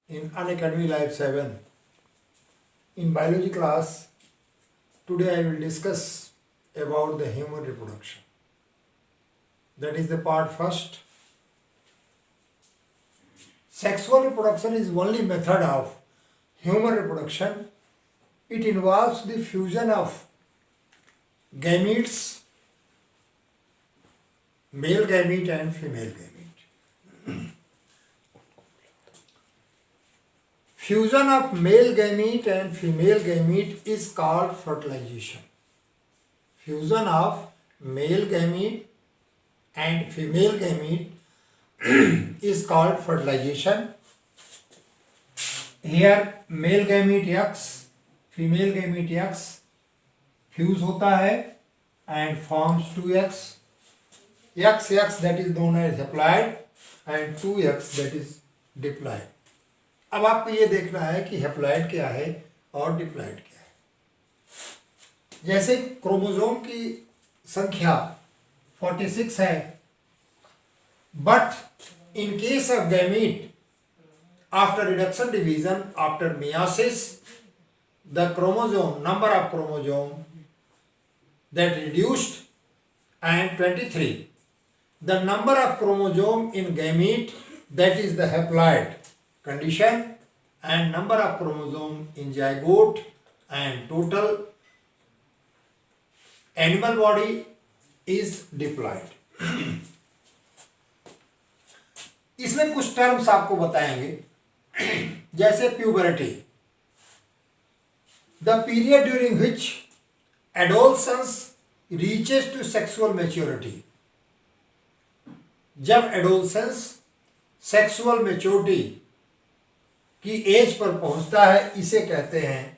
in Unacademy Live 7. In biology class, today I will discuss about the human reproduction. That is the part first. Sexual reproduction is only method of human reproduction. It involves the fusion of gametes, male gamete and female gamete. Fusion of male gamete and female gamete is called fertilization. Fusion of male gamete and female gamete is called fertilization. Here male gamete X, female gamete X fuse होता है and forms 2X. XX that is known as haploid and 2X that is diploid. अब आपको ये देखना है कि haploid क्या है और डिप्लॉइड क्या है। जैसे क्रोमोसोम की संख्या 46 है, but in case of gamete after reduction division after meiosis the chromosome number of chromosome that reduced and 23. The number of chromosome in gamete that is the haploid condition and number of chromosome in zygote and total animal body is diploid. इसमें कुछ terms आपको बताएंगे, जैसे puberty, the period during which adolescence reaches to sexual maturity. जब adolescence sexual maturity की as per पहुंचता है, इसे कहते हैं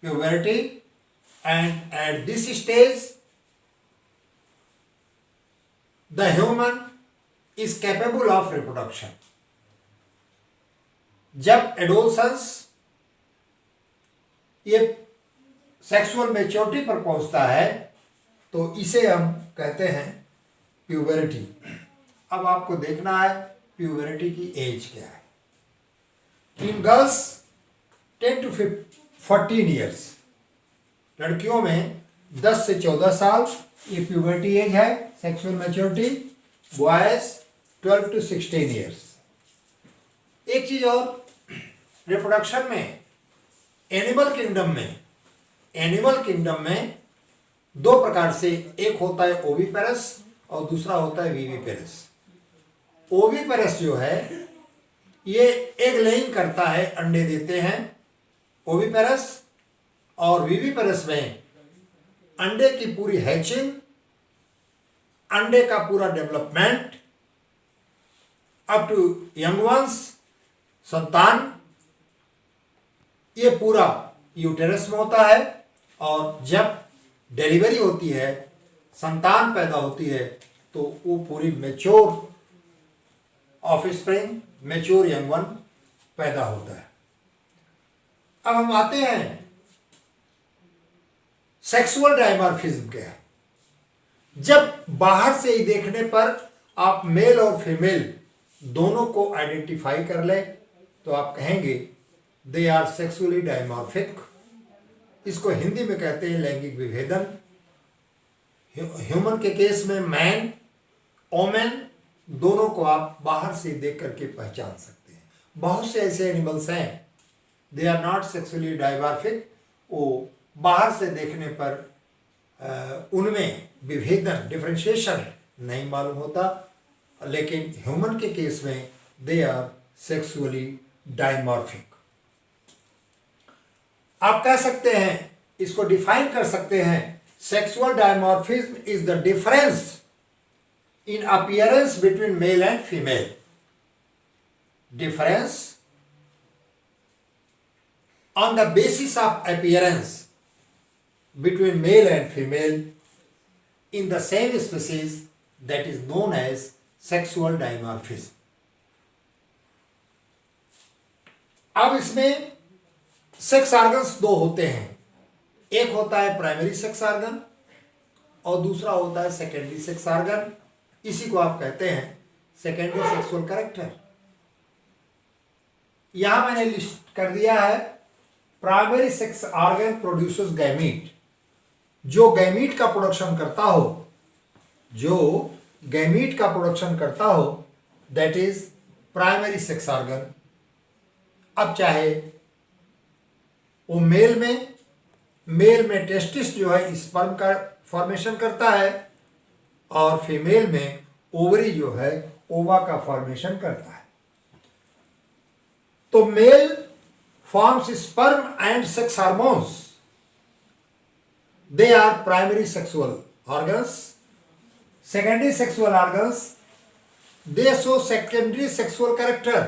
puberty. And at this stage the human is capable of reproduction. जब एडोलसेंस ये सेक्सुअल मेच्योरिटी पर पहुंचता है तो इसे हम कहते हैं प्यूबर्टी. अब आपको देखना है प्यूबर्टी की एज क्या है. इन गर्ल्स 10 to 14 ईयर्स, लड़कियों में 10 से 14 साल ये प्यूबर्टी एज है, sexual maturity. Boys 12 to 16 years. एक चीज और, रिप्रोडक्शन में एनिमल किंगडम में दो प्रकार से, एक होता है ओविपेरस और दूसरा होता है विविपेरस. ओविपेरस जो है ये एग लेइंग करता है, अंडे देते हैं ओविपेरस, और विविपेरस में अंडे की पूरी हैचिंग, अंडे का पूरा development up to young ones, संतान, ये पूरा यूटेरस में होता है. और जब डिलीवरी होती है, संतान पैदा होती है, तो वो पूरी mature offspring, mature young one पैदा होता है. अब हम आते हैं सेक्सुअल डायमॉर्फिज्म क्या है. जब बाहर से ही देखने पर आप मेल और फीमेल दोनों को आइडेंटिफाई कर ले तो आप कहेंगे दे आर सेक्सुअली डायमॉर्फिक. इसको हिंदी में कहते हैं लैंगिक विभेदन. ह्यूमन के केस में मैन, ओमेन दोनों को आप बाहर से देख करके पहचान सकते हैं. बहुत से ऐसे एनिमल्स हैं they are not sexually dimorphic. वो बाहर से देखने पर उनमें विभेदन, डिफरेंशिएशन नहीं मालूम होता, लेकिन ह्यूमन के केस में दे आर सेक्सुअली डायमॉर्फिक. आप कह सकते हैं, इसको डिफाइन कर सकते हैं, sexual dimorphism is the difference in appearance between male and female. Difference on the basis of appearance between male and female in the same species, that is known as sexual dimorphism. अब इसमें sex organs दो होते हैं. एक होता है primary sex organ और दूसरा होता है सेकेंडरी सेक्स ऑर्गन. इसी को आप कहते हैं सेकेंडरी सेक्सुअल कैरेक्टर. यहां मैंने लिस्ट कर दिया है primary sex organ produces gamete. जो गैमीट का प्रोडक्शन करता हो, जो गैमीट का प्रोडक्शन करता हो, that is primary sex organ. अब चाहे वो मेल में टेस्टिस जो है स्पर्म का फॉर्मेशन करता है और फीमेल में ओवरी जो है ओवा का फॉर्मेशन करता है। तो male forms sperm and sex hormones, they are primary sexual organs. Secondary sexual organs, they show secondary sexual character.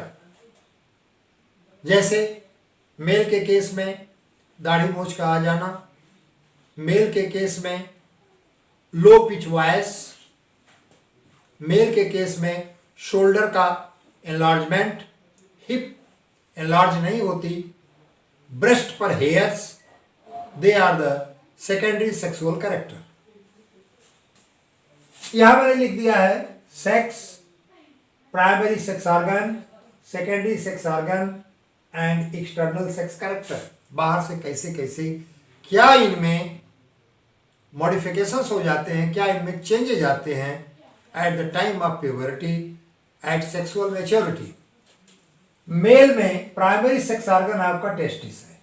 जैसे मेल के केस में दाढ़ी मूंछ का आ जाना, मेल के केस में लो पिच वॉइस, मेल के केस में शोल्डर का एनलार्जमेंट, हिप एनलार्ज नहीं होती, ब्रेस्ट पर hairs, they are the secondary sexual character. यहां मैंने लिख दिया है sex, primary sex organ, secondary sex organ and external sex character. बाहर से कैसे कैसे क्या इनमें मॉडिफिकेशंस हो जाते हैं, क्या इनमें चेंजेस आते हैं at the time of puberty, at sexual maturity. Male में प्राइमरी सेक्स ऑर्गन आपका टेस्टिस है,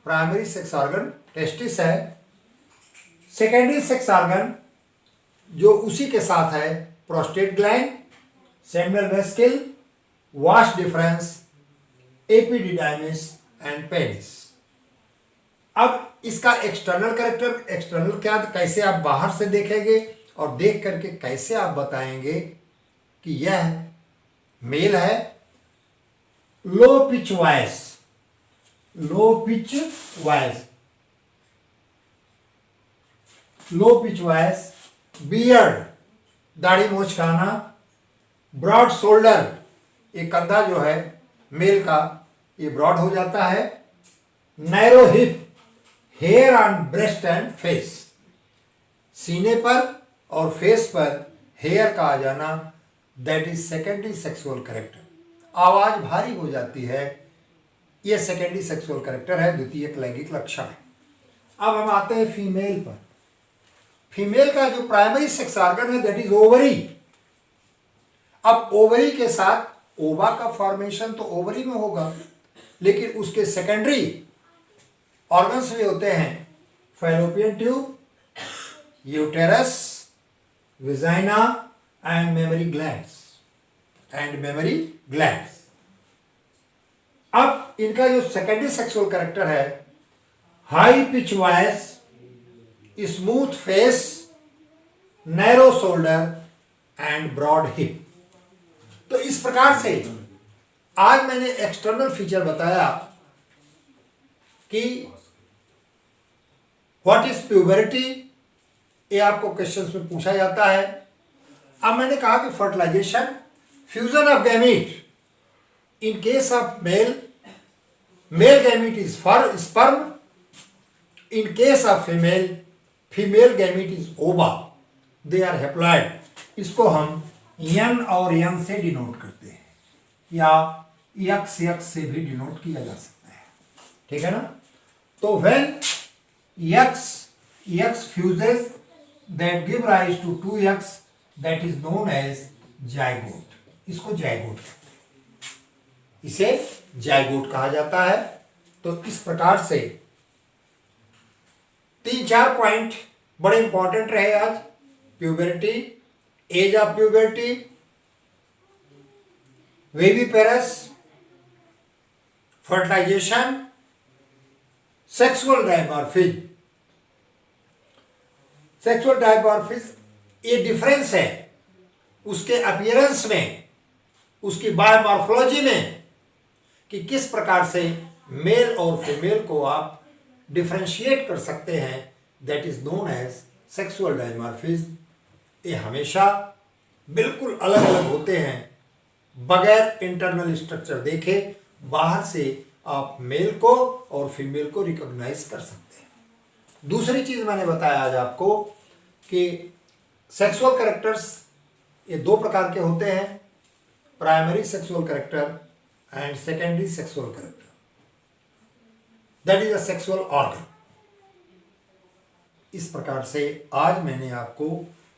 प्राइमरी सेक्स ऑर्गन टेस्टिस है। सेकेंडरी सेक्स ऑर्गन जो उसी के साथ है prostate gland, seminal vesicle, vas deferens, epididymis and penis. अब इसका एक्सटर्नल कैरेक्टर, एक्सटर्नल क्या, कैसे आप बाहर से देखेंगे और देख करके कैसे आप बताएंगे कि यह मेल है। लो पिच वॉइस, लो पिच वॉइस, लो पिच वॉइस, बियर्ड दाढ़ी मूंछ का आना, ब्रॉड शोल्डर, ये कंधा जो है मेल का ये ब्रॉड हो जाता है, narrow hip, hair on breast and face, सीने पर और फेस पर हेयर का आ जाना, that is secondary sexual character. आवाज भारी हो जाती है, यह सेकेंडरी सेक्सुअल कैरेक्टर है, द्वितीयक लैंगिक लक्षण है। अब हम आते हैं फीमेल पर। फीमेल का जो प्राइमरी सेक्स ऑर्गन है दैट इज ओवरी। अब ओवरी के साथ ओवा का फॉर्मेशन तो ओवरी में होगा, लेकिन उसके सेकेंडरी ऑर्गन्स भी होते हैं, fallopian tube, uterus, vagina and mammary glands, अब इनका जो सेकेंडरी सेक्सुअल कैरेक्टर है, high pitch voice, smooth face, narrow shoulder and broad hip. तो इस प्रकार से आज मैंने एक्सटर्नल फीचर बताया कि व्हाट इज प्यूबरिटी, ये आपको क्वेश्चंस में पूछा जाता है। अब मैंने कहा कि fertilisation, fusion of gamete, in case of male gamete is sperm, in case of female gamete is ova, they are haploid. इसको हम यन और यन से डिनोट करते हैं या यक्स से भी डिनोट किया जा सकता है, ठीक है ना। तो व्हेन यक्स fuses that give rise to 2 यक्स, that is known as zygote. इसको जाइगोट कहते हैं, इसे जाइगोट कहा जाता है। तो इस प्रकार से 3-4 पॉइंट बड़े इंपॉर्टेंट रहे आज। Puberty, age of puberty, viviparous, fertilisation, sexual dimorphism. Sexual dimorphism ये डिफरेंस है उसके अपीयरेंस में, उसकी बायोमॉर्फोलॉजी में, कि किस प्रकार से मेल और फीमेल को आप डिफरेंशिएट कर सकते हैं, that is known as sexual dimorphism. ये हमेशा बिल्कुल अलग अलग होते हैं, बगैर इंटरनल स्ट्रक्चर देखे बाहर से आप मेल को और फीमेल को रिकॉग्नाइज कर सकते हैं। दूसरी चीज मैंने बताया आज आपको कि सेक्सुअल कैरेक्टर्स ये 2 प्रकार के होते हैं, primary sexual character and secondary sexual character. That is a sexual organ. इस प्रकार से आज मैंने आपको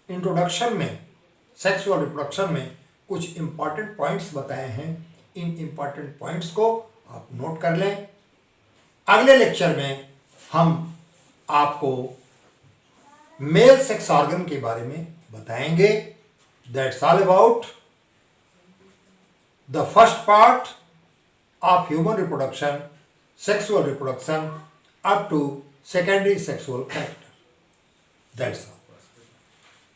इंट्रोडक्शन में सेक्सुअल रिप्रोडक्शन में कुछ इंपॉर्टेंट पॉइंट्स बताए हैं। इन इंपॉर्टेंट पॉइंट्स को आप नोट कर लें। अगले लेक्चर में हम आपको मेल सेक्स ऑर्गन के बारे में बताएंगे। That's all about the first part of human reproduction, sexual reproduction up to secondary sexual character. That's all.